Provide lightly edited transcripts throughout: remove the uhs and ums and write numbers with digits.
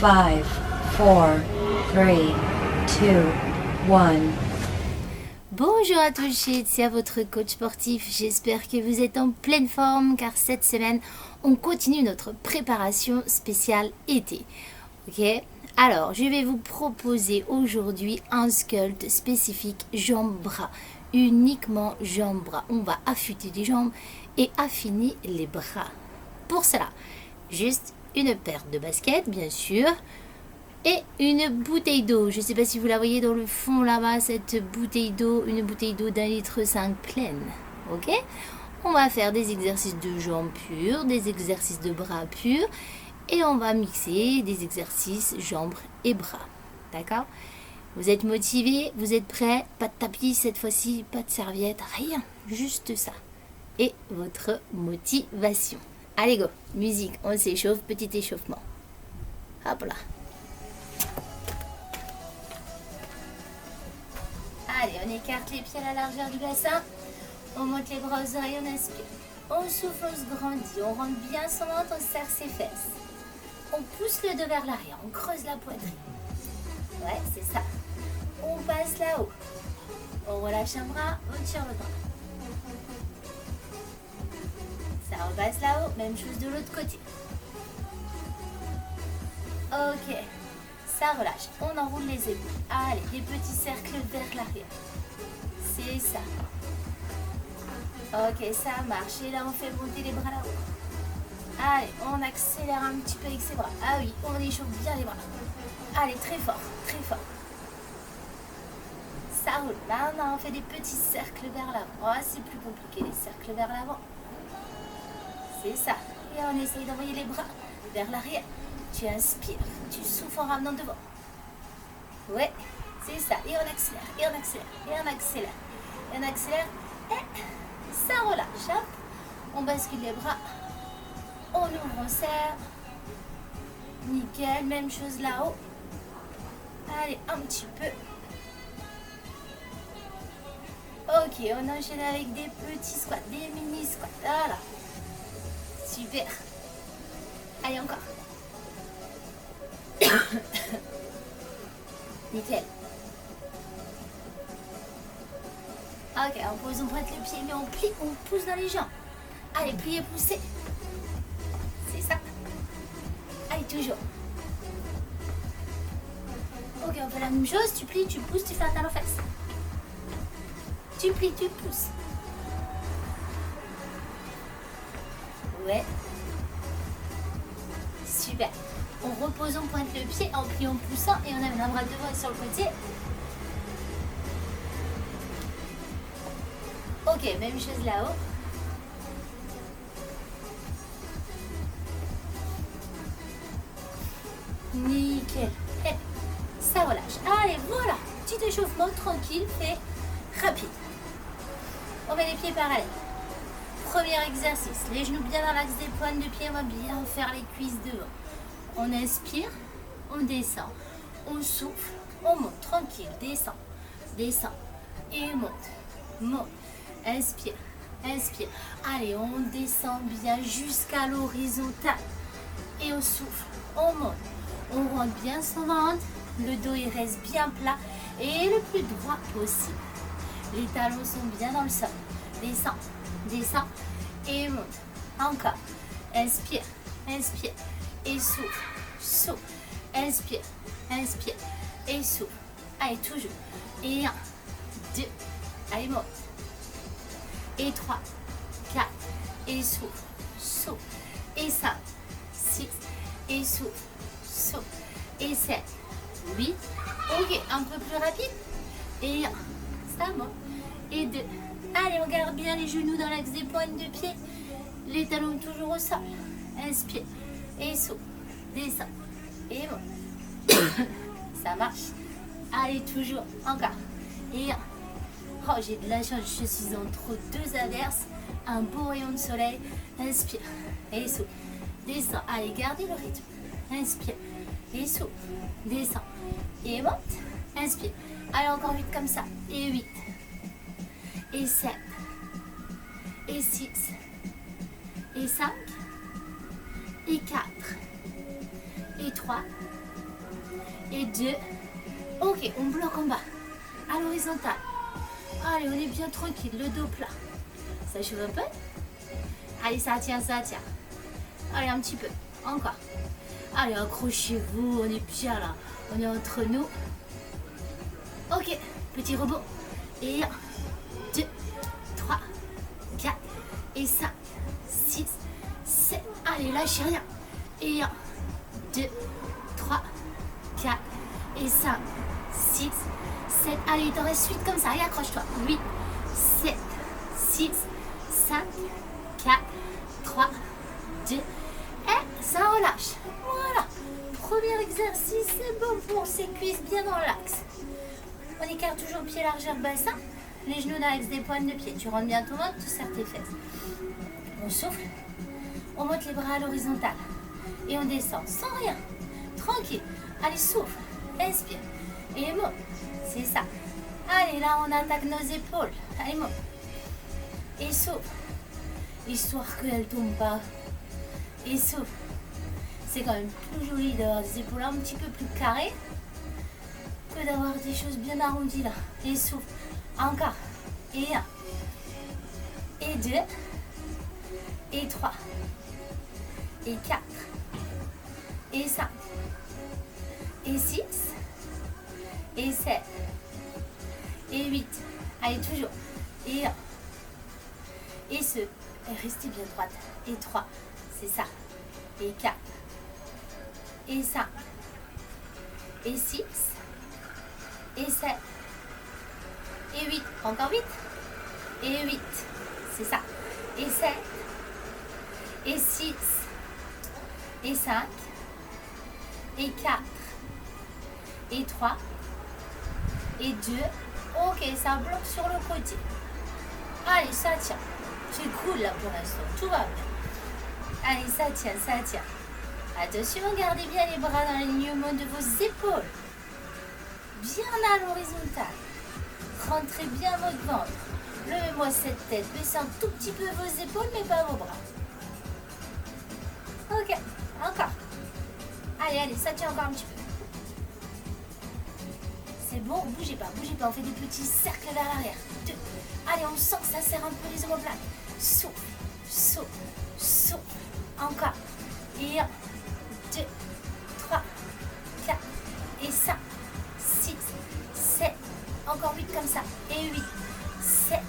5, 4, 3, 2, 1. Bonjour à tous, c'est votre coach sportif. J'espère que vous êtes en pleine forme car cette semaine, on continue notre préparation spéciale été. Ok? Alors, je vais vous proposer aujourd'hui un sculpt spécifique jambes-bras. Uniquement jambes-bras. On va affûter les jambes et affiner les bras. Pour cela, juste une paire de baskets, bien sûr, et une bouteille d'eau. Je ne sais pas si vous la voyez dans le fond là-bas, cette bouteille d'eau, une bouteille d'eau d'1,5 litre pleine. Ok? On va faire des exercices de jambes purs, des exercices de bras purs, et on va mixer des exercices jambes et bras. D'accord? Vous êtes motivés? Vous êtes prêts? Pas de tapis cette fois-ci, pas de serviette, rien. Juste ça. Et votre motivation. Allez go, musique, on s'échauffe, petit échauffement. Hop là. Allez, on écarte les pieds à la largeur du bassin. On monte les bras aux oreilles, on inspire. On souffle, on se grandit. On rentre bien son ventre, on serre ses fesses. On pousse le dos vers l'arrière, on creuse la poitrine. Ouais, c'est ça. On passe là-haut. On relâche un bras, on tire le bras. Ça repasse là-haut, même chose de l'autre côté. Ok, ça relâche. On enroule les épaules. Allez, des petits cercles vers l'arrière. C'est ça. Ok, ça marche. Et là, on fait monter les bras là-haut. Allez, on accélère un petit peu avec ses bras. Ah oui, on échauffe bien les bras. Allez, très fort, très fort. Ça roule. Maintenant, on fait des petits cercles vers l'avant. Oh, c'est plus compliqué, les cercles vers l'avant. C'est ça. Et on essaye d'envoyer les bras vers l'arrière. Tu inspires, tu souffles en ramenant devant. Ouais, c'est ça. Et on accélère, et on accélère, et on accélère. Et on accélère. Et ça relâche. Hop. On bascule les bras. On ouvre, on serre. Nickel. Même chose là-haut. Allez, un petit peu. Ok, on enchaîne avec des petits squats, des mini squats. Voilà. Super. Allez, encore. Nickel. Ok, on pose, on pointe le pied, mais on plie, on pousse dans les jambes. Allez, pliez, poussez. C'est ça. Allez, toujours. Ok, on fait la même chose. Tu plies, tu pousses, tu fais un talon fesses. Tu plies, tu pousses. Ouais. Super. On repose, on pointe le pied, en pliant, en poussant et on amène un bras devant et sur le côté. Ok, même chose là-haut. Nickel. Et ça relâche. Allez, voilà. Petit échauffement tranquille, fait rapide. On met les pieds parallèles. Premier exercice, les genoux bien dans l'axe des pointes de pied, on va bien faire les cuisses devant. On inspire, on descend, on souffle, on monte, tranquille, descend, descend, et monte, monte, inspire, inspire. Allez, on descend bien jusqu'à l'horizontale, et on souffle, on monte, on rentre bien son ventre, le dos il reste bien plat, et le plus droit possible. Les talons sont bien dans le sol, descend, descend, et monte, encore, inspire, inspire, et souffle, souffle, inspire, inspire, et souffle. Allez, toujours. Et 1, 2, allez, monte. Et 3, 4, et souffle, souffle. Et 5, 6, et souffle, souffle. Et 7, 8, ok, un peu plus rapide. Et 1, ça monte. Et 2, allez, on garde bien les genoux dans l'axe des pointes de pied. Les talons toujours au sol. Inspire. Et souffle, descend, et monte. Ça marche. Allez, toujours, encore. Et 1. Oh, j'ai de la chance, je suis entre deux averses. Un beau rayon de soleil. Inspire, et souffle, descend. Allez, gardez le rythme. Inspire, et souffle, descend, et monte. Inspire. Allez, encore 8 comme ça. Et 8. Et 7. Et 6. Et 5. Et 4. Et 3. Et 2. Ok, on bloque en bas. À l'horizontale. Allez, on est bien tranquille, le dos plat. Ça chauffe un peu. Allez, ça tient, ça tient. Allez, un petit peu. Encore. Allez, accrochez-vous, on est bien là. On est entre nous. Ok, petit rebond. Et 1, 2, 3, 4, et 5, 6, 7. Allez, lâchez rien. Et 1, 2, 3, 4, et 5, 6, 7. Allez, il t'en reste 8 comme ça. Allez, accroche-toi. 8, 7, 6, 5, 4, 3, 2. Et ça relâche. Voilà. Premier exercice, c'est bon pour ses cuisses bien dans l'axe. On écarte toujours pied largeur bassin. Les genoux dans l'axe des pointes de pied. Tu rentres bien ton ventre, tu serres tes fesses. On souffle. On monte les bras à l'horizontale. Et on descend sans rien. Tranquille. Allez, souffle. Respire. Et monte. C'est ça. Allez, là, on attaque nos épaules. Allez, monte. Et souffle. Histoire qu'elle ne tombe pas. Et souffle. C'est quand même plus joli d'avoir des épaules un petit peu plus carrées que d'avoir des choses bien arrondies là. Et souffle. Encore. Et 1. Et 2. Et 3. Et 4. Et 5. Et 6. Et 7. Et 8. Allez, toujours. Et 1. Et 2. Et restez bien droite. Et 3. C'est ça. Et 4. Et 5. Et 6. Et 7. Et 8. Encore 8. Et 8. C'est ça. Et 7. Et 6. Et 5. Et 4. Et 3. Et 2. Ok, ça bloque sur le côté. Allez, ça tient. C'est cool là pour l'instant. Tout va bien. Allez, ça tient, ça tient. Attention, gardez bien les bras dans l'alignement de vos épaules. Bien à l'horizontale. Rentrez bien votre ventre. Levez-moi cette tête. Baissez un tout petit peu vos épaules, mais pas vos bras. Ok, encore. Allez, allez, ça tient encore un petit peu. C'est bon, bougez pas. On fait des petits cercles vers l'arrière. 2. Allez, on sent que ça serre un peu les omoplates. Souffle, souffle, souffle. Encore. Et 1, 2, 3, 4, et 5, 6, 7. Encore 8 comme ça. Et 8, 7,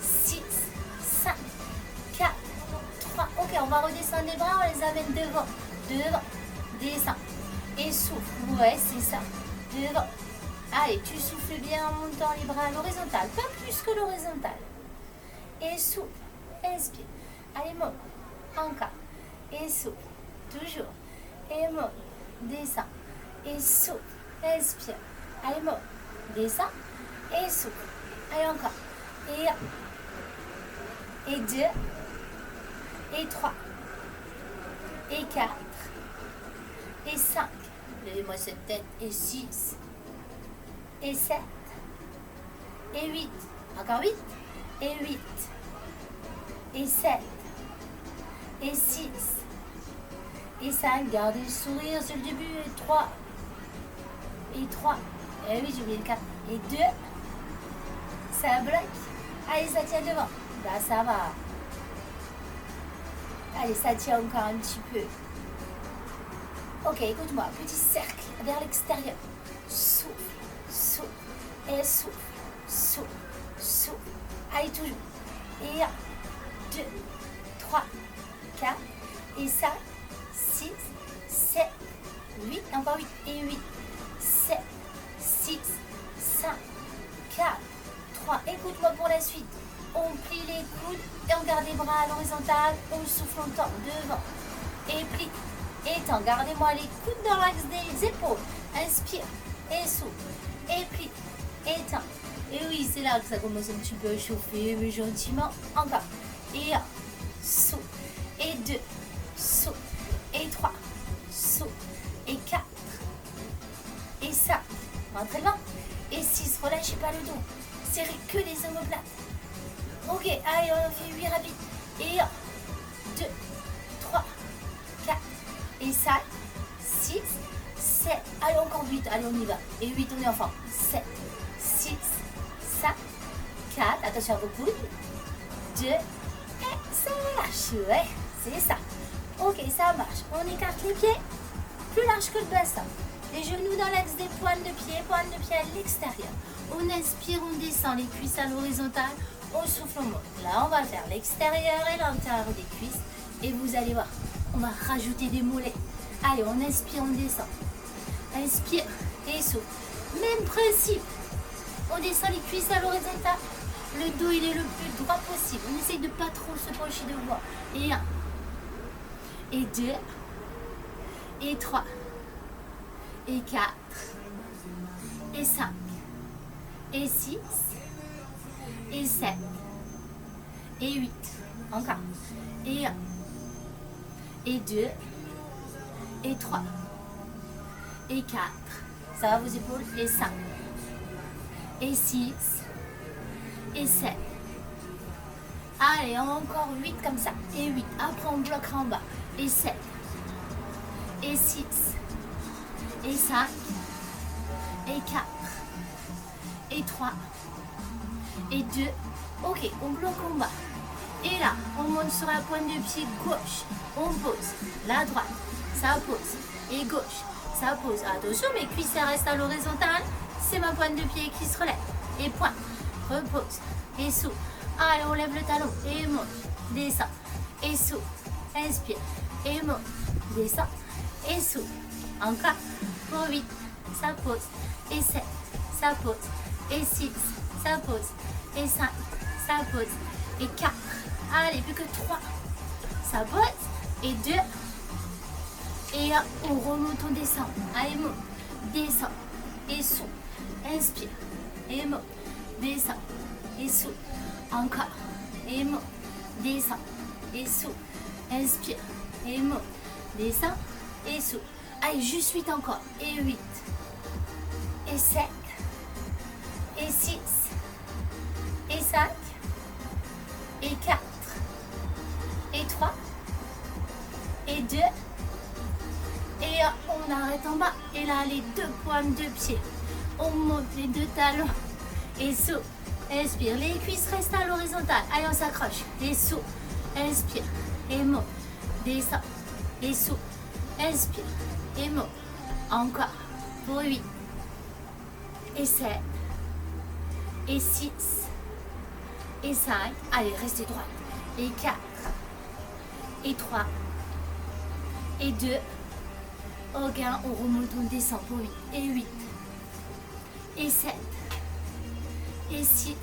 6, 5, 4, 3. Ok, on va redescendre les bras, on les amène devant. Devant. Descends. Et souffle. Ouais, c'est ça. Devant. Allez, tu souffles bien en montant les bras à l'horizontale. Pas plus que l'horizontale. Et souffle. Inspire. Allez, monte. Encore. Et souffle. Toujours. Et monte. Descends. Et souffle. Inspire. Allez, monte. Descends. Et souffle. Allez, encore. Et 1. Et 2. Et 3. Et 4. Et 5. Levez-moi cette tête. Et 6. Et 7. Et 8. Encore 8. Et 8. Et 7. Et 6. Et 5. Gardez le sourire sur le début. Et 3. Et 3. Et oui, j'ai oublié le 4. Et 2. Ça bloque. Allez, ça tient devant. Là, ça va. Allez, ça tient encore un petit peu. Ok, écoute-moi. Petit cercle vers l'extérieur. Souffle, souffle, et souffle, souffle, souffle. Allez, toujours. Et 1, 2, 3, 4, et 5, 6, 7, 8. Encore 8, et 8, 7, 6, 5, 4, 3. Écoute-moi pour la suite. On plie les coudes et on garde les bras à l'horizontale. On souffle longtemps devant. Et plie. Étends. Gardez-moi les coudes dans l'axe des épaules. Inspire. Et souffle. Et plie. Étends. Et oui, c'est là que ça commence un petit peu à chauffer, mais gentiment. Encore. Et 1. Souffle. Et 2. Souffle. Et 3. Souffle. Et 4. Et 5. Rentrez le ventre. Et 6. Relâchez pas le dos. Serrez que les omoplates. Ok, allez, on fait 8 rapides. Et 1, 2, 3, 4, et 5, 6, 7. Allez, encore 8. Allez, on y va. Et 8, on est en forme. 7, 6, 5, 4. Attention à vos coudes. 2. Et ça lâche. Ouais, c'est ça. Ok, ça marche. On écarte les pieds. Plus large que le bassin. Les genoux dans l'axe des pointes de pied à l'extérieur. On inspire, on descend les cuisses à l'horizontale. On souffle, on monte. Là, on va faire l'extérieur et l'intérieur des cuisses. Et vous allez voir, on va rajouter des mollets. Allez, on inspire, on descend. Inspire et souffle. Même principe. On descend les cuisses à l'horizontale. Le dos, il est le plus droit possible. On essaye de pas trop se pencher devant. Et 1. Et 2. Et 3. Et 4. Et 5. Et 6. Et 7. Et 8. Encore. Et 1. Et 2. Et 3. Et 4. Ça va vos épaules. Et 5. Et 6. Et 7. Allez, encore 8 comme ça. Et 8. Après, on bloquera en bas. Et 7. Et 6. Et 5. Et 4. Et 3. Et 2. Ok, on bloque en bas. Et là, on monte sur la pointe de pied gauche. On pose. La droite, ça pose. Et gauche, ça pose. Attention, mes cuisses restent à l'horizontale. C'est ma pointe de pied qui se relève. Et pointe. Repose. Et souffle. Allez, on lève le talon. Et monte. Descend. Et souffle. Inspire. Et monte. Descend. Et souffle. Encore. Pour 8. Ça pose. Et 7. Ça pose. Et 6. Ça pose. Et 5. Ça pose. Et 4. Allez, plus que 3. Ça pose. Et 2. Et 1. On remonte, on descend. Allez, monte. Descend. Et souffle. Inspire. Et monte. Descend. Et souffle. Encore. Et monte. Descend. Et souffle. Inspire. Et monte. Descend. Et souffle. Allez, juste 8 encore. Et 8. Et 7. Et 6. Et 5. Et 4. Et 3. Et 2. Et 1. On arrête en bas. Et là, les deux pointes de pied. On monte les deux talons. Et souffle. Inspire. Les cuisses restent à l'horizontale. Allez, on s'accroche. Et souffle. Inspire. Et monte. Descend. Et souffle. Inspire. Et monte. Encore. Pour 8. Et 7. Et 6. Et 5. Allez, restez droite. Et 4. Et 3. Et 2. Ok, on remonte, on descend pour 8. Et 8. Et 7. Et 6.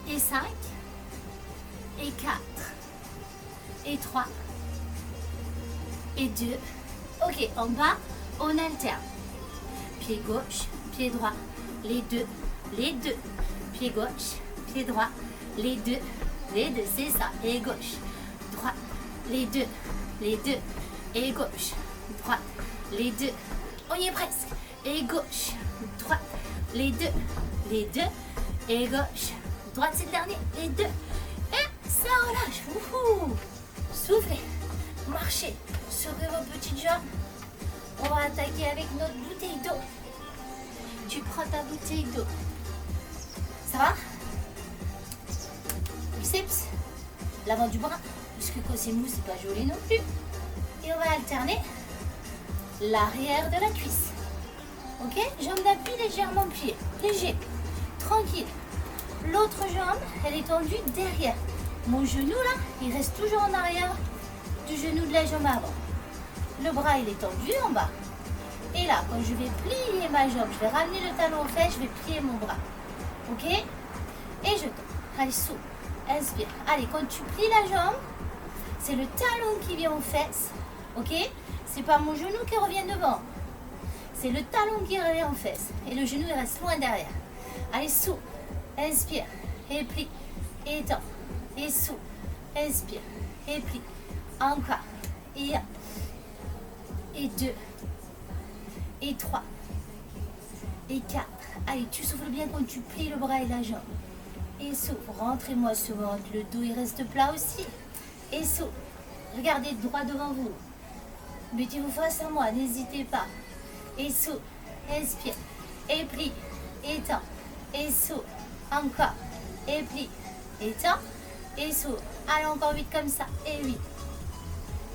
Et 5. Et 4. Et 3. Et 2. Ok, en bas, on alterne. Pied gauche, pied droit. Les deux. Les deux. Pied gauche, pied droit. Les deux. Les deux, c'est ça. Et gauche, droite. Les deux. Les deux. Et gauche, droite. Les deux. On y est presque. Et gauche, droite. Les deux. Les deux. Et gauche, droite, c'est le dernier. Et deux. Et ça relâche. Wouhou. Soufflez. Marchez. Secouez vos petites jambes. On va attaquer avec notre bouteille d'eau. Tu prends ta bouteille d'eau. Ça va? Biceps. L'avant du bras. Puisque quand c'est mou, c'est pas joli non plus. Et on va alterner l'arrière de la cuisse. Ok? Jambe d'appui légèrement pliée. Léger. Tranquille. L'autre jambe, elle est tendue derrière. Mon genou là, il reste toujours en arrière du genou de la jambe avant. Le bras, il est tendu en bas. Et là, quand je vais plier ma jambe, je vais ramener le talon au fait, je vais plier mon bras. Ok? Et je tombe. Allez, souffle. Inspire. Allez, quand tu plies la jambe, c'est le talon qui vient aux fesses. Ok? C'est pas mon genou qui revient devant. C'est le talon qui revient aux fesses. Et le genou, il reste loin derrière. Allez, souffle. Inspire. Et plie. Et tend. Et souffle. Inspire. Et plie. Encore. Et 1. Et 2. Et 3. Et 4. Allez, tu souffles bien quand tu plies le bras et la jambe. Et souffle. Rentrez-moi sur le ventre. Le dos, il reste plat aussi. Et souffle. Regardez droit devant vous. Mettez-vous face à moi. N'hésitez pas. et souffle, inspire, et plie, étends, et souffle, encore, et plie, étends, et souffle. Allez, encore 8 comme ça, et 8,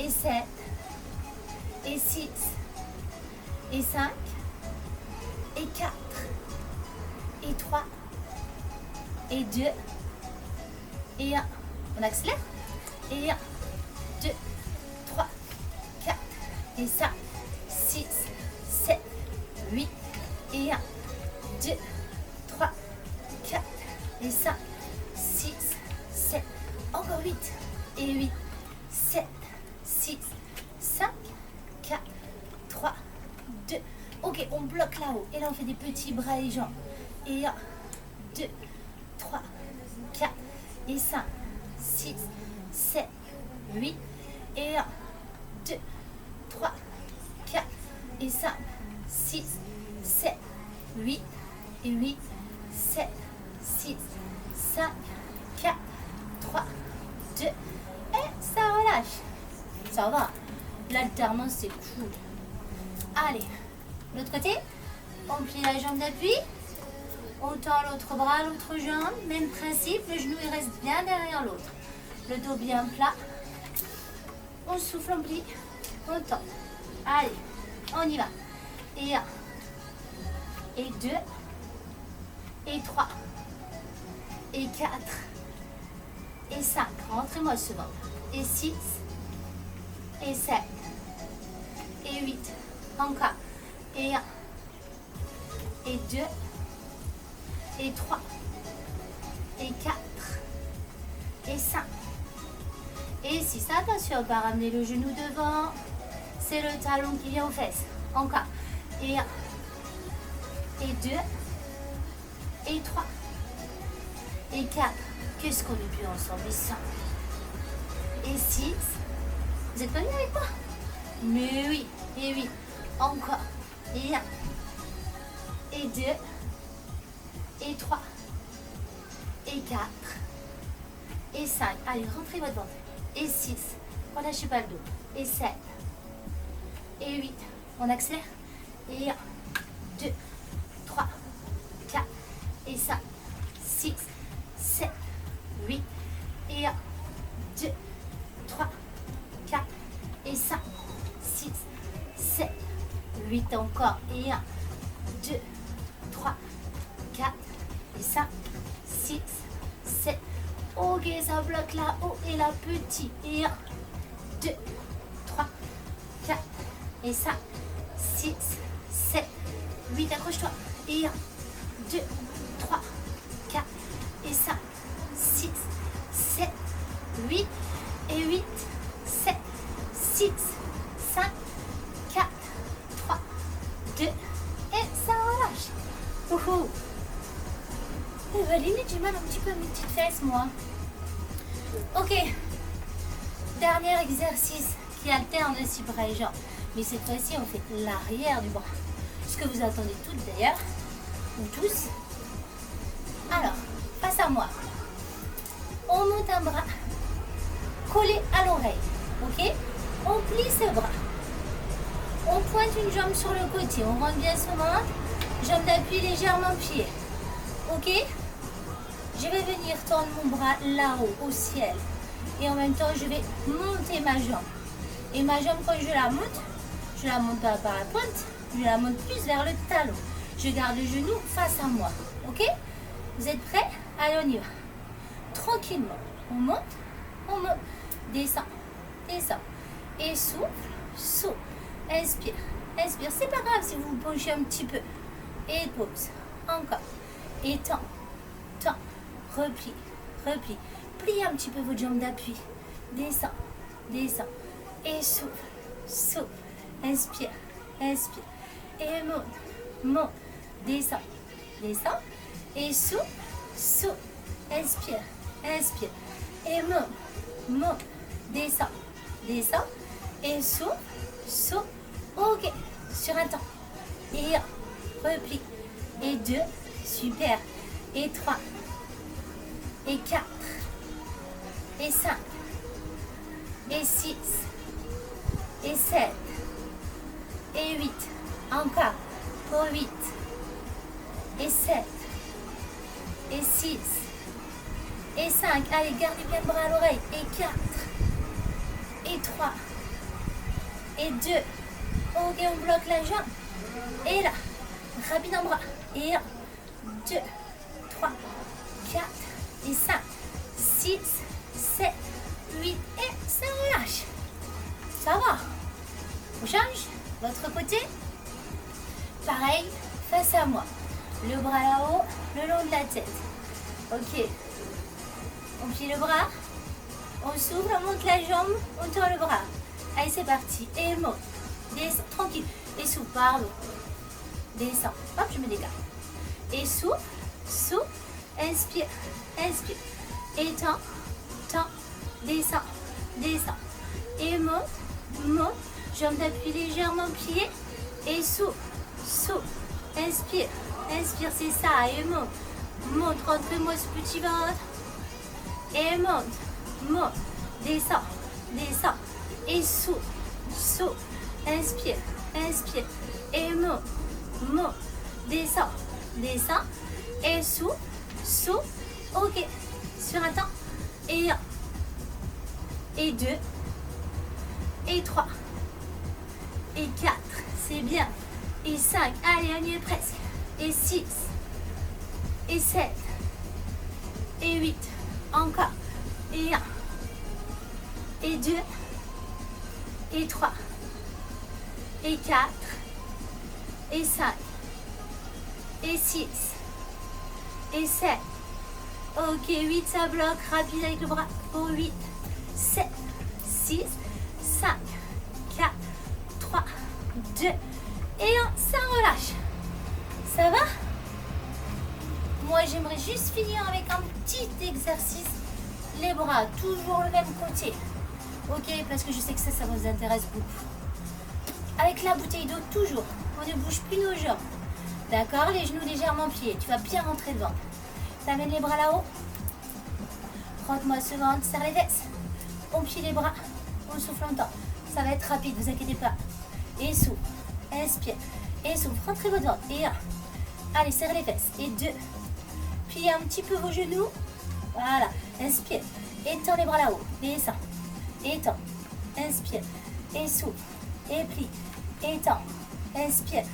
et 7, et 6, et 5, et 4, et 3, et 2, et 1. On accélère, et 1, 2, 3, 4, et 5, 6, 7, 8, et 1, 2, 3, 4, et 5, 6, 7, encore 8, et 8, 7, 6, 5, 4, 3, 2. Ok, on bloque là-haut. Et là, on fait des petits bras et jambes. Et 1, 2, 3, 4, et 5, 6, 7, 8, et 1, 2, 3, 4, et 5, 6, 7, 8, et 8, 7, 6, 5, 4, 3, 2, et ça relâche. Ça va. L'alternance, c'est cool. Allez, l'autre côté, on plie la jambe d'appui, on tend l'autre bras, l'autre jambe, même principe, le genou il reste bien derrière l'autre. Le dos bien plat, on souffle, on plie, on tend. Allez, on y va. Et 1, et 2, et 3, et 4, et 5, rentrez-moi ce ventre, et 6, et 7, et 8, encore, et 1, et 2, et 3, et 4, et 5, et 6. Attention, pas ramener le genou devant, c'est le talon qui vient aux fesses. Encore, et 1, et 2, et 3, et 4. Qu'est-ce qu'on est bien ensemble, et 5, et 6. Vous êtes pas venus avec moi? Mais oui, et 8. Encore, et 1, et 2, et 3, et 4, et 5. Allez, rentrez votre ventre. Et 6, relâchez pas le dos. Et 7, et 8, on accélère. Et 1, 2, 3, 4, et 5, 6, 7, 8, et 1, 2, 3, 4, et 5, 6, 7, 8 encore, et 1, 2, 3, 4, et 5, 6, 7, ok, ça bloque là-haut, et là, petit, et 1, 2, 3, 4, et 5, 6, 7, 8, accroche-toi, et 1, 2, 3, 4, et 5, 6, 7, 8, et 8, 7, 6, 5, 4, 3, 2, et ça relâche. Ouhou. Valine, j'ai mal un petit peu à mes petites fesses, moi. Ok. Dernier exercice qui alterne aussi bras et jambes. Mais cette fois-ci, on fait l'arrière du bras. Ce que vous attendez toutes d'ailleurs, ou tous. Alors, face à moi. On monte un bras collé à l'oreille. Ok? On plie ce bras. On pointe une jambe sur le côté. On rentre bien son ventre. Jambe d'appui légèrement pliée. Ok? Je vais venir tendre mon bras là-haut, au ciel. Et en même temps, je vais monter ma jambe. Et ma jambe, quand je la monte pas par la pointe, je la monte plus vers le talon. Je garde le genou face à moi. Ok? Vous êtes prêts? Allez, on y va. Tranquillement. On monte, descend, descend. Et souffle, souffle. Inspire, inspire. C'est pas grave si vous vous penchez un petit peu. Et pause. Encore. Et tend, tend. Replie, replie. Pliez un petit peu votre jambe d'appui. Descend, descend. Et souffle, souffle. Inspire, inspire. Et monte, monte. Descend, descend. Et souffle, souffle. Inspire, inspire. Et monte, monte. Descend, descend. Et souffle, souffle. Ok. Sur un temps. Et 1, replie. Et 2, super. Et 3. Et 4. Et 5. Et 6. Et 7. Et 8. Encore. Pour 8. Et 7. Et 6. Et 5. Allez, gardez bien le bras à l'oreille. Et 4. Et 3. Et 2. Ok, on bloque la jambe. Et là. Rapide en bras. Et 1, 2, 3, 4. Et 5. 6, 7, 8. Et ça relâche. Ça va. On change. Votre côté. Pareil. Face à moi. Le bras là-haut. Le long de la tête. Ok. On plie le bras. On s'ouvre, on monte la jambe, on tend le bras. Allez, c'est parti. Et monte. Descends, tranquille. Et souffle, pardon. Descends. Hop, je me dégage. Et souffle, souffle. Inspire, inspire. Et tends, tends. Descends, descends. Et monte, monte. Jambe d'appui légèrement pliée. Et souffle, souffle. Inspire, inspire, c'est ça. Et monte, monte. Rentrez-moi ce petit ventre. Et monte, monte, descends, descends, et souffle, souffle, inspire, inspire, et monte, monte, descends, descends, et souffle, souffle, ok, sur un temps, et 1, et 2, et 3, et 4, c'est bien, et 5, allez, on y est presque, et 6, et 7, et 8, encore, et 1, et 2, et 3, et 4, et 5, et 6, et 7, ok, 8, ça bloque, rapide avec le bras, pour 8, 7, 6, 5, 4, 3, 2, et 1, ça relâche, ça va? Moi, j'aimerais juste finir avec un petit exercice. Les bras, toujours le même côté. Ok, parce que je sais que ça vous intéresse beaucoup. Avec la bouteille d'eau, toujours. On ne bouge plus nos jambes. D'accord? Les genoux légèrement pliés. Tu vas bien rentrer devant. Tu amènes les bras là-haut. Frotte-moi ce ventre, serre les fesses. On plie les bras. On souffle longtemps. Ça va être rapide, ne vous inquiétez pas. Et souffle. Inspire. Et souffle. Rentrez votre ventre. Et 1. Allez, serre les fesses. Et 2. Pliez un petit peu vos genoux. Voilà. Inspire. Étends les bras là-haut. Descends. Étends. Inspire. Et souffle. Et plie. Étends. Inspire.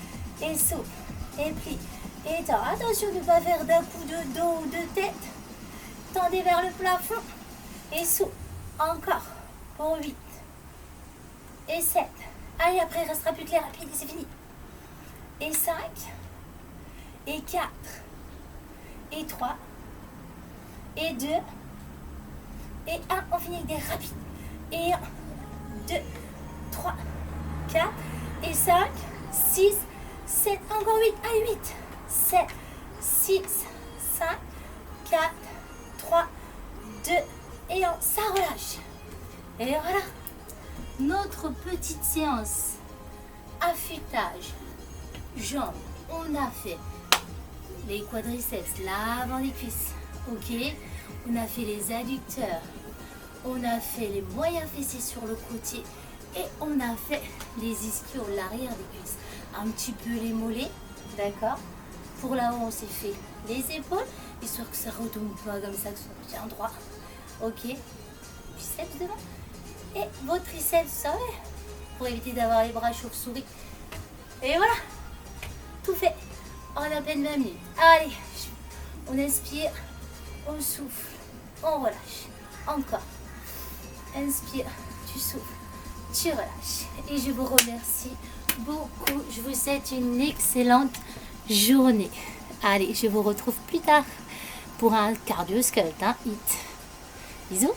Et souffle. Et plie. Étends. Attention de ne pas faire d'un coup de dos ou de tête. Tendez vers le plafond. Et souffle. Encore. Pour 8. Et 7. Allez, après, il restera plus que les rapides et c'est fini. Et 5. Et 4. Et 3, et 2, et 1, on finit avec des rapides, et 1, 2, 3, 4, et 5, 6, 7, encore 8, allez 8, 7, 6, 5, 4, 3, 2, et 1, ça relâche, et voilà, notre petite séance, affûtage, jambes, on a fait les quadriceps, l'avant des cuisses, ok. On a fait les adducteurs, on a fait les moyens fessiers sur le côté et on a fait les ischios, l'arrière des cuisses, un petit peu les mollets, d'accord. Pour là-haut, on s'est fait les épaules, histoire que ça retombe pas comme ça, que ce soit bien droit, ok. Biceps devant et vos triceps, ça va, pour éviter d'avoir les bras chauve-souris. Et voilà, tout fait. En à peine 20 minutes. Allez, on inspire, on souffle, on relâche. Encore. Inspire, tu souffles, tu relâches. Et je vous remercie beaucoup. Je vous souhaite une excellente journée. Allez, je vous retrouve plus tard pour un cardio skeleton hit. Bisous.